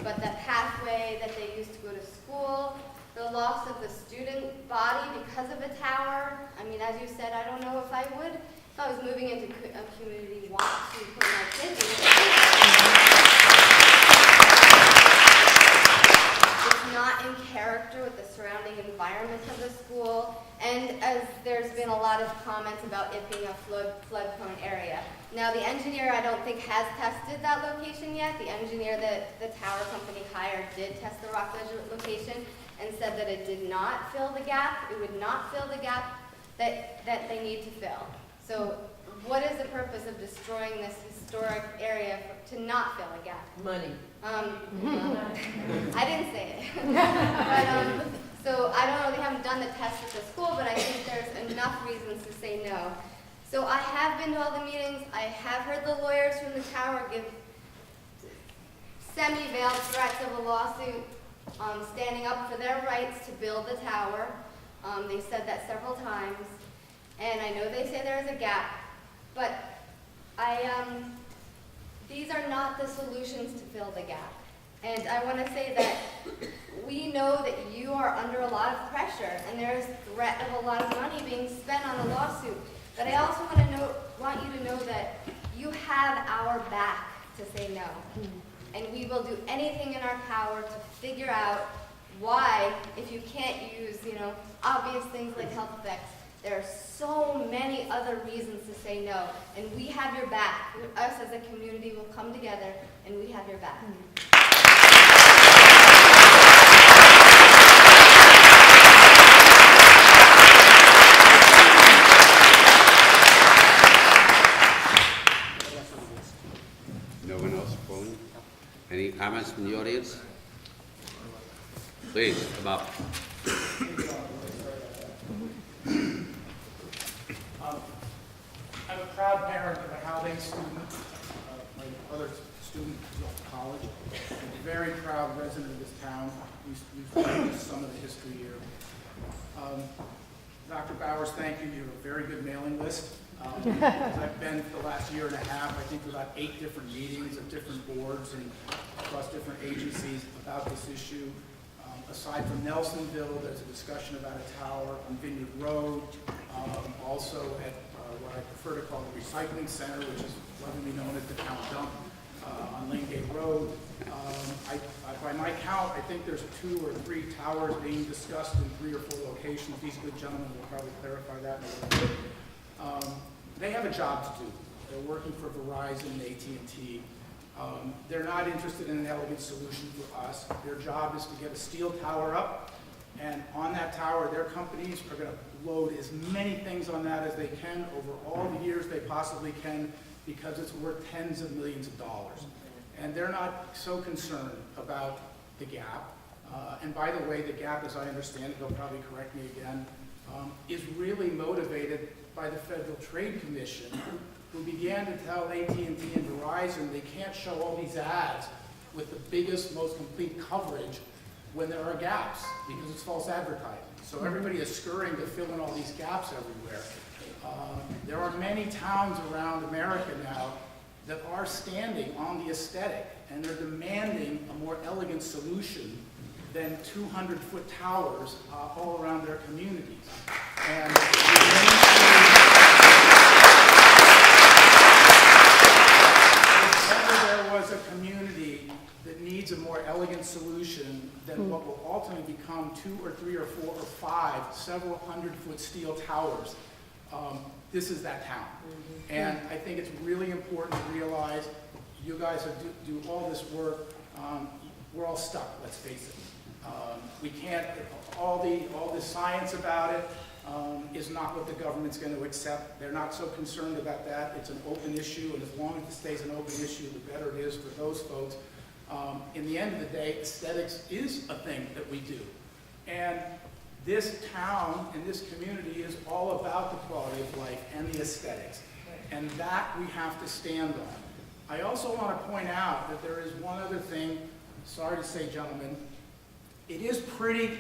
Speaker 1: But the pathway that they used to go to school, the loss of the student body because of a tower. I mean, as you said, I don't know if I was moving into a community, want to put my kids in. It's not in character with the surrounding environment of the school, and as there's been a lot of comments about it being a flood-prone area. Now, the engineer, I don't think, has tested that location yet. The engineer that the tower company hired did test the Rockledge location and said that it did not fill the gap. It would not fill the gap that they need to fill. So what is the purpose of destroying this historic area to not fill a gap?
Speaker 12: Money.
Speaker 1: I didn't say it. But, so I don't know, they haven't done the test at the school, but I think there's enough reasons to say no. So I have been to all the meetings. I have heard the lawyers from the tower give semi-veiled threats of a lawsuit, standing up for their rights to build the tower. They said that several times. And I know they say there is a gap, but these are not the solutions to fill the gap. And I want to say that we know that you are under a lot of pressure, and there is threat of a lot of money being spent on a lawsuit. But I also want you to know that you have our back to say no. And we will do anything in our power to figure out why, if you can't use, obvious things like health effects, there are so many other reasons to say no. And we have your back. Us as a community will come together, and we have your back.
Speaker 3: No one else calling? Any comments from the audience? Please, come up.
Speaker 10: I'm a proud parent of a Haldane student. My other student is off to college. I'm a very proud resident of this town. We've learned some of the history here. Dr. Bowers, thank you. You have a very good mailing list. I've been for the last year and a half, I think, to about 8 different meetings of different boards and across different agencies about this issue. Aside from Nelsonville, there's a discussion about a tower on Vineyard Road, also at what I prefer to call the recycling center, which is lovingly known as the town dump on Langate Road. By my count, I think there's 2 or 3 towers being discussed in 3 or 4 locations. These good gentlemen will probably clarify that in a little bit. They have a job to do. They're working for Verizon and AT&T. They're not interested in an elegant solution for us. Their job is to get a steel tower up, and on that tower, their companies are going to load as many things on that as they can over all the years they possibly can, because it's worth tens of millions of dollars. And they're not so concerned about the gap. And by the way, the gap, as I understand it, they'll probably correct me again, is really motivated by the Federal Trade Commission, who began to tell AT&T and Verizon they can't show all these ads with the biggest, most complete coverage when there are gaps, because it's false advertising. So everybody is scurrying to fill in all these gaps everywhere. There are many towns around America now that are standing on the aesthetic, and they're demanding a more elegant solution than 200-foot towers all around their communities. And if there was a community that needs a more elegant solution than what will ultimately become 2 or 3 or 4 or 5 several 100-foot steel towers, this is that town. And I think it's really important to realize you guys do all this work. We're all stuck, let's face it. We can't, all the science about it is not what the government's going to accept. They're not so concerned about that. It's an open issue, and as long as it stays an open issue, the better it is for those folks. In the end of the day, aesthetics is a thing that we do. And this town and this community is all about the quality of life and the aesthetics. And that we have to stand on. I also want to point out that there is one other thing, sorry to say, gentlemen, it is pretty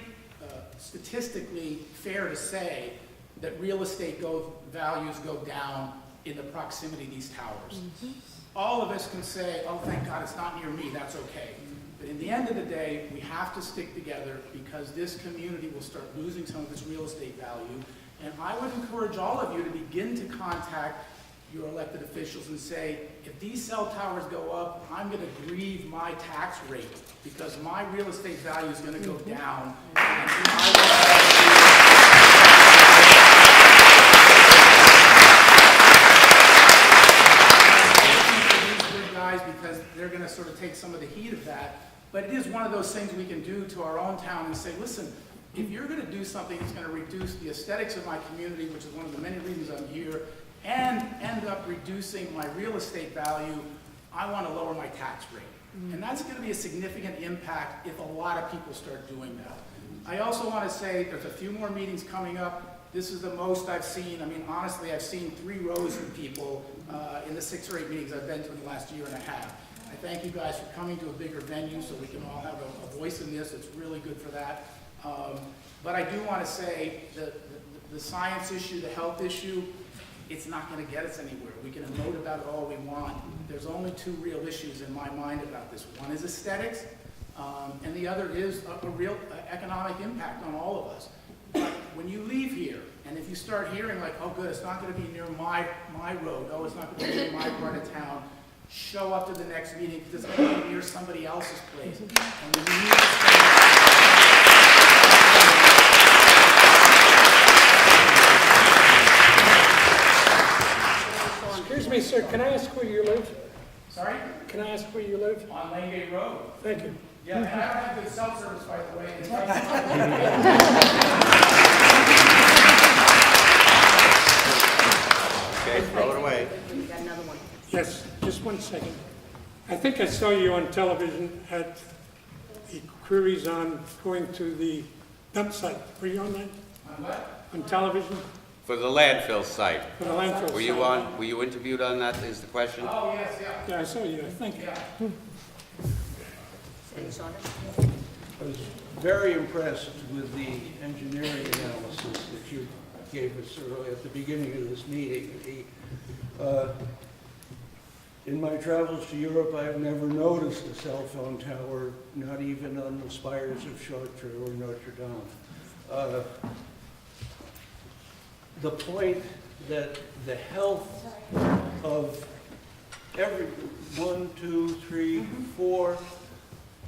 Speaker 10: statistically fair to say that real estate values go down in the proximity of these towers. All of us can say, oh, thank God it's not near me, that's okay. But in the end of the day, we have to stick together, because this community will start losing some of its real estate value. And I would encourage all of you to begin to contact your elected officials and say, if these cell towers go up, I'm going to grieve my tax rate, because my real estate value is going to go down. And because they're going to sort of take some of the heat of that. But it is one of those things we can do to our own town and say, listen, if you're going to do something that's going to reduce the aesthetics of my community, which is one of the many reasons I'm here, and end up reducing my real estate value, I want to lower my tax rate. And that's going to be a significant impact if a lot of people start doing that. I also want to say there's a few more meetings coming up. This is the most I've seen. I mean, honestly, I've seen 3 rows of people in the 6 or 8 meetings I've been to in the last year and a half. I thank you guys for coming to a bigger venue so we can all have a voice in this. It's really good for that. But I do want to say that the science issue, the health issue, it's not going to get us anywhere. We can emote about it all we want. There's only 2 real issues in my mind about this. One is aesthetics, and the other is a real economic impact on all of us. But when you leave here, and if you start hearing like, oh good, it's not going to be near my road, oh, it's not going to be near my part of town, show up to the next meeting, because it's going to be near somebody else's place. And we need to
Speaker 4: Excuse me, sir, can I ask where you live?
Speaker 2: Sorry?
Speaker 4: Can I ask where you live?
Speaker 2: On Langate Road.
Speaker 4: Thank you.
Speaker 2: Yeah, and I don't have good cell service, by the way.
Speaker 3: Okay, throw it away.
Speaker 1: We've got another one.
Speaker 4: Yes, just one second. I think I saw you on television at the queries on going to the dump site. Were you on that?
Speaker 2: On what?
Speaker 4: On television
Speaker 3: For the landfill site.
Speaker 4: for the landfill site?
Speaker 3: Were you interviewed on that, is the question?
Speaker 2: Oh, yes, yeah.
Speaker 4: Yeah, I saw you, I think.
Speaker 2: Yeah.
Speaker 1: Any Saunders?
Speaker 12: I was very impressed with the engineering analysis that you gave us earlier at the beginning of this meeting. In my travels to Europe, I have never noticed a cell phone tower, not even on the spires of Chartres or Notre Dame. The point that the health of every 1, 2, 3, 4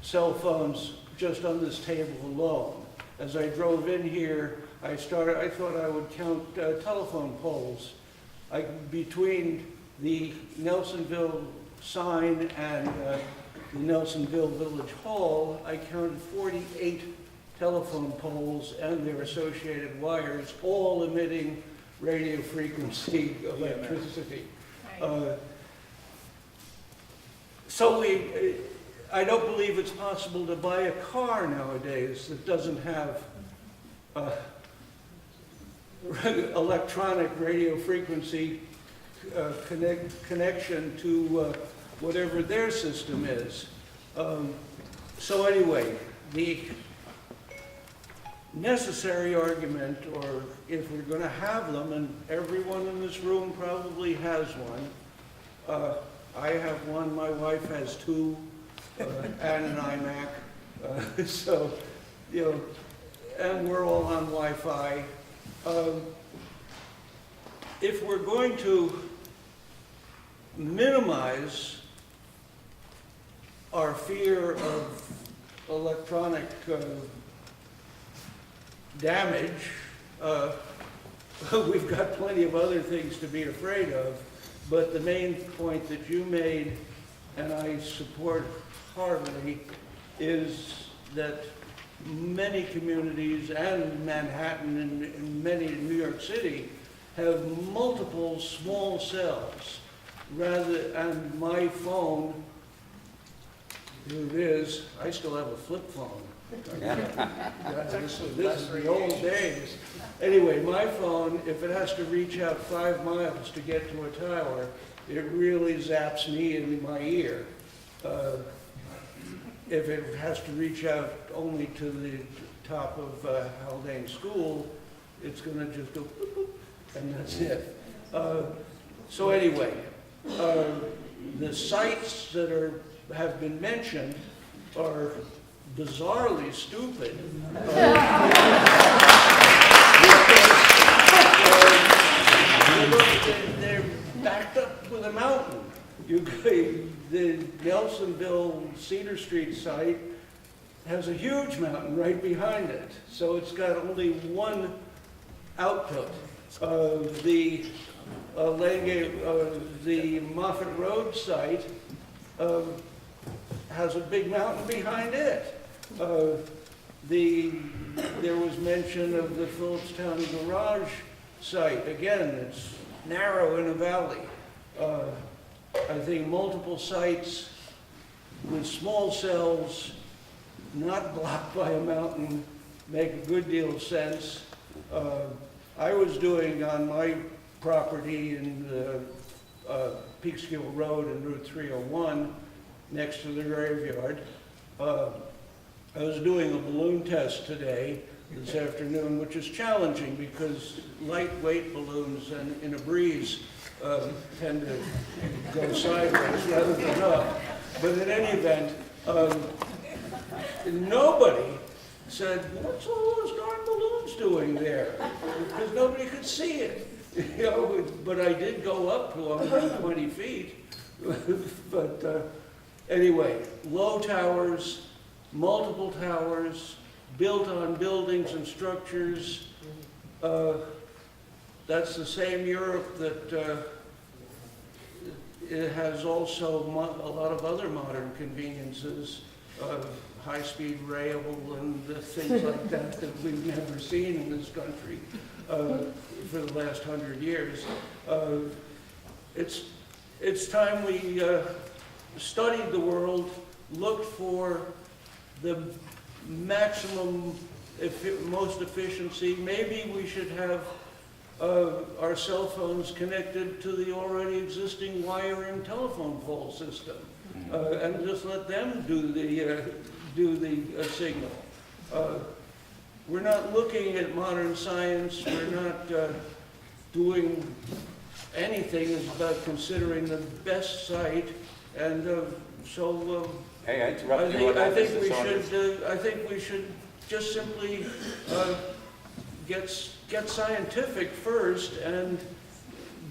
Speaker 12: cell phones just on this table alone. As I drove in here, I thought I would count telephone poles. Between the Nelsonville sign and the Nelsonville Village Hall, I counted 48 telephone poles and their associated wires, all emitting radio frequency electricity. I don't believe it's possible to buy a car nowadays that doesn't have electronic radio frequency connection to whatever their system is. So anyway, the necessary argument, or if we're going to have them, and everyone in this room probably has one. I have one, my wife has two, and an iMac. So, you know, and we're all on Wi-Fi. If we're going to minimize our fear of electronic damage, we've got plenty of other things to be afraid of, but the main point that you made, and I support heartily, is that many communities, and Manhattan and many in New York City, have multiple small cells. And my phone, here it is, I still have a flip phone. This is the old days. Anyway, my phone, if it has to reach out 5 miles to get to a tower, it really zaps me in my ear. If it has to reach out only to the top of Haldane School, it's going to just go boop, boop, and that's it. So anyway, the sites that have been mentioned are bizarrely stupid. They're backed up with a mountain. The Nelsonville Cedar Street site has a huge mountain right behind it, so it's got only one output. The Moffett Road site has a big mountain behind it. There was mention of the Phillipstown Garage site. Again, it's narrow in a valley. I think multiple sites with small cells, not blocked by a mountain, make a good deal of sense. I was doing on my property in the Peekskill Road and Route 301, next to the graveyard. I was doing a balloon test today, this afternoon, which is challenging because lightweight balloons and in a breeze tend to go sideways rather than up. But in any event, nobody said, what's all those darn balloons doing there? Because nobody could see it. You know, but I did go up to 120 feet. But anyway, low towers, multiple towers, built on buildings and structures. That's the same Europe that it has also a lot of other modern conveniences, high-speed rail and things like that that we've never seen in this country for the last 100 years. It's time we studied the world, looked for the maximum, most efficiency. Maybe we should have our cell phones connected to the already existing wiring telephone pole system, and just let them do the signal. we're not looking at modern science, we're not doing anything about considering the best site, and so
Speaker 3: Hey, I interrupted you on that, Mr. Saunders.
Speaker 12: I think we should just simply get scientific first,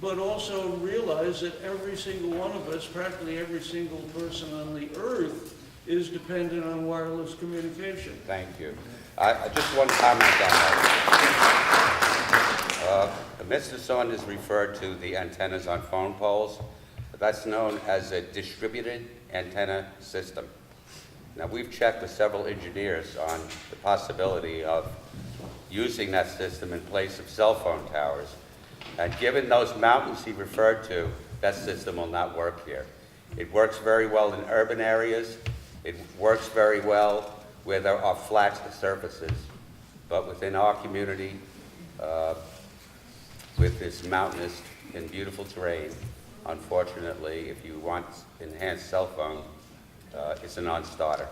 Speaker 12: but also realize that every single one of us, practically every single person on the earth, is dependent on wireless communication.
Speaker 3: Thank you. Just one comment on that. Mr. Saunders referred to the antennas on phone poles. That's known as a distributed antenna system. Now, we've checked with several engineers on the possibility of using that system in place of cell phone towers. And given those mountains he referred to, that system will not work here. It works very well in urban areas. It works very well where there are flat surfaces. But within our community, with this mountainous and beautiful terrain, unfortunately, if you want enhanced cell phone, it's a non-starter.